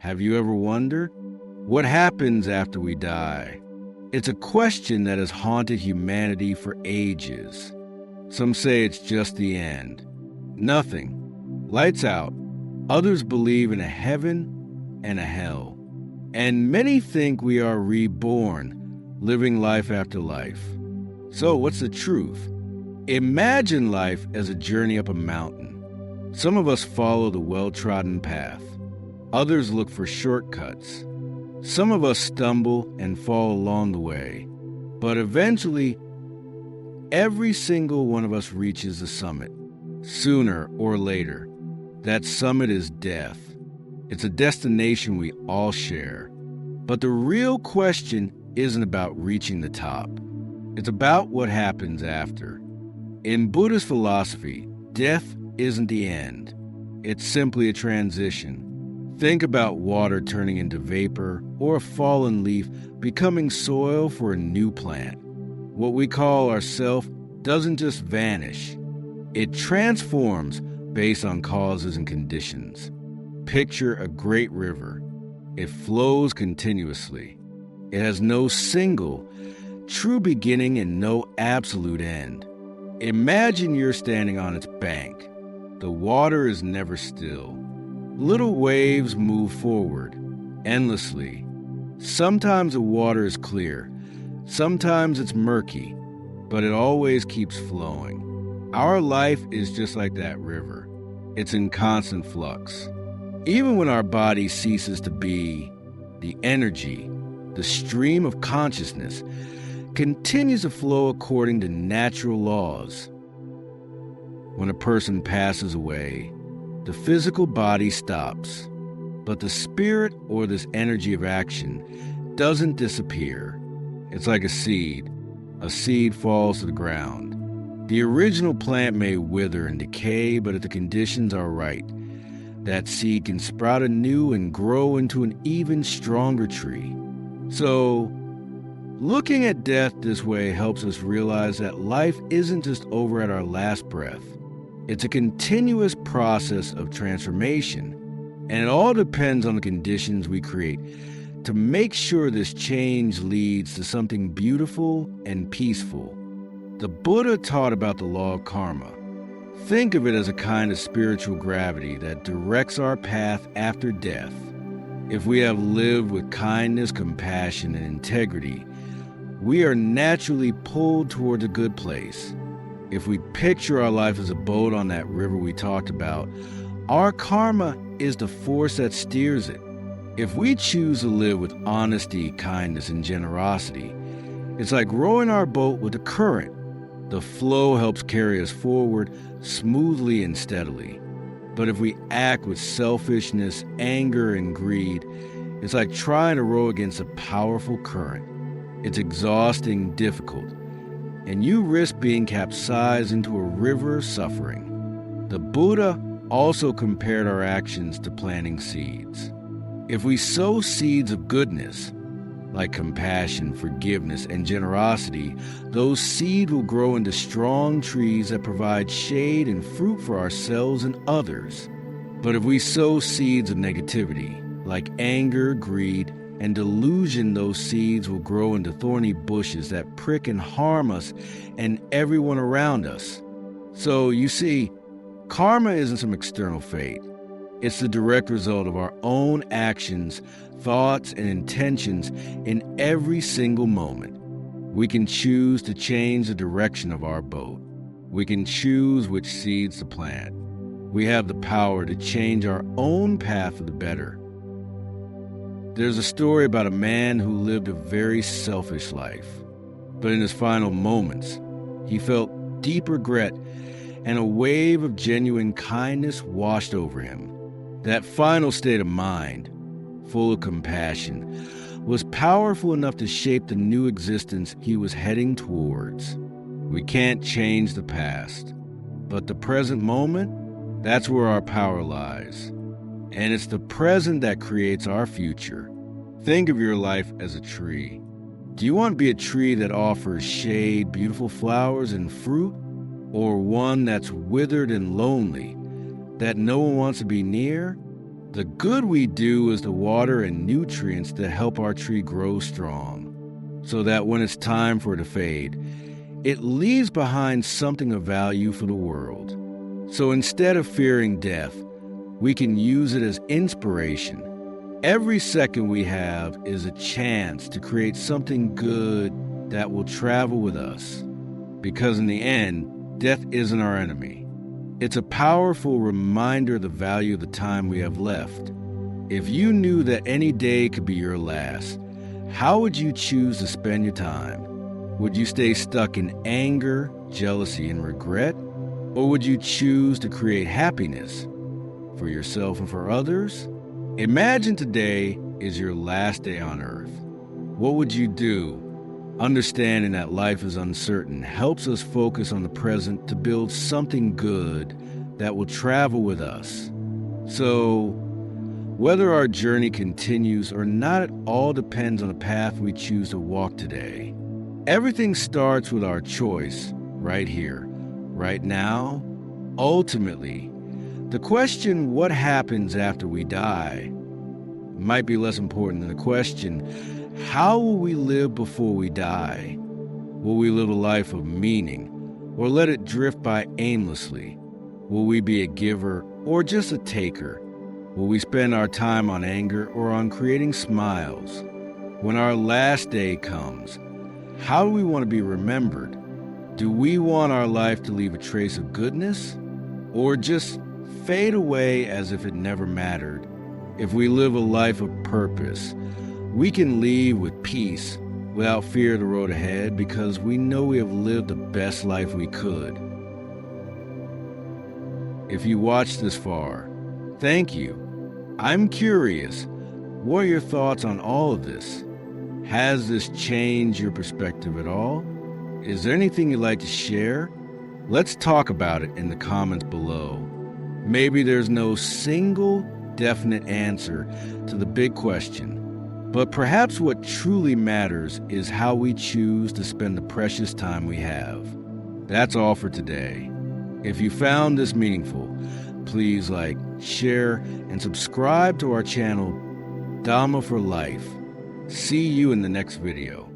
Have you ever wondered? What happens after we die? It's a question that has haunted humanity for ages. Some say it's just the end. Nothing. Lights out. Others believe in a heaven and a hell. And many think we are reborn, living life after life. So what's the truth? Imagine life as a journey up a mountain. Some of us follow the well-trodden path. Others look for shortcuts. Some of us stumble and fall along the way. But eventually, every single one of us reaches the summit, sooner or later. That summit is death. It's a destination we all share. But the real question isn't about reaching the top. It's about what happens after. In Buddhist philosophy, death isn't the end. It's simply a transition. Think about water turning into vapor or a fallen leaf becoming soil for a new plant. What we call ourself doesn't just vanish. It transforms based on causes and conditions. Picture a great river. It flows continuously. It has no single, true beginning and no absolute end. Imagine you're standing on its bank. The water is never still. Little waves move forward, endlessly. Sometimes the water is clear, sometimes it's murky, but it always keeps flowing. Our life is just like that river. It's in constant flux. Even when our body ceases to be, the energy, the stream of consciousness, continues to flow according to natural laws. When a person passes away, the physical body stops, but the spirit or this energy of action doesn't disappear. It's like a seed. A seed falls to the ground. The original plant may wither and decay, but if the conditions are right, that seed can sprout anew and grow into an even stronger tree. So, looking at death this way helps us realize that life isn't just over at our last breath. It's a continuous process of transformation, and it all depends on the conditions we create to make sure this change leads to something beautiful and peaceful. The Buddha taught about the law of karma. Think of it as a kind of spiritual gravity that directs our path after death. If we have lived with kindness, compassion, and integrity, we are naturally pulled toward a good place. If we picture our life as a boat on that river we talked about, our karma is the force that steers it. If we choose to live with honesty, kindness, and generosity, it's like rowing our boat with the current. The flow helps carry us forward smoothly and steadily. But if we act with selfishness, anger, and greed, it's like trying to row against a powerful current. It's exhausting, difficult, and you risk being capsized into a river of suffering. The Buddha also compared our actions to planting seeds. If we sow seeds of goodness, like compassion, forgiveness, and generosity, those seeds will grow into strong trees that provide shade and fruit for ourselves and others. But if we sow seeds of negativity, like anger, greed, and delusion, those seeds will grow into thorny bushes that prick and harm us and everyone around us. So, you see, karma isn't some external fate. It's the direct result of our own actions, thoughts, and intentions in every single moment. We can choose to change the direction of our boat. We can choose which seeds to plant. We have the power to change our own path for the better. There's a story about a man who lived a very selfish life, but in his final moments, he felt deep regret and a wave of genuine kindness washed over him. That final state of mind, full of compassion, was powerful enough to shape the new existence he was heading towards. We can't change the past, but the present moment, that's where our power lies. And it's the present that creates our future. Think of your life as a tree. Do you want to be a tree that offers shade, beautiful flowers, and fruit? Or one that's withered and lonely, that no one wants to be near? The good we do is the water and nutrients that help our tree grow strong, so that when it's time for it to fade, it leaves behind something of value for the world. So instead of fearing death, we can use it as inspiration. Every second we have is a chance to create something good that will travel with us. Because in the end, death isn't our enemy. It's a powerful reminder of the value of the time we have left. If you knew that any day could be your last, how would you choose to spend your time? Would you stay stuck in anger, jealousy, and regret? Or would you choose to create happiness for yourself and for others? Imagine today is your last day on earth. What would you do? Understanding that life is uncertain helps us focus on the present to build something good that will travel with us. So, whether our journey continues or not, it all depends on the path we choose to walk today. Everything starts with our choice, right here, right now. Ultimately, the question, what happens after we die, might be less important than the question, how will we live before we die? Will we live a life of meaning, or let it drift by aimlessly? Will we be a giver or just a taker? Will we spend our time on anger or on creating smiles? When our last day comes, how do we want to be remembered? Do we want our life to leave a trace of goodness, or just fade away as if it never mattered? If we live a life of purpose, we can leave with peace without fear of the road ahead because we know we have lived the best life we could. If you watched this far, thank you. I'm curious, what are your thoughts on all of this? Has this changed your perspective at all? Is there anything you'd like to share? Let's talk about it in the comments below. Maybe there's no single definite answer to the big question, but perhaps what truly matters is how we choose to spend the precious time we have. That's all for today. If you found this meaningful, please like, share, and subscribe to our channel, Dhamma for Life. See you in the next video.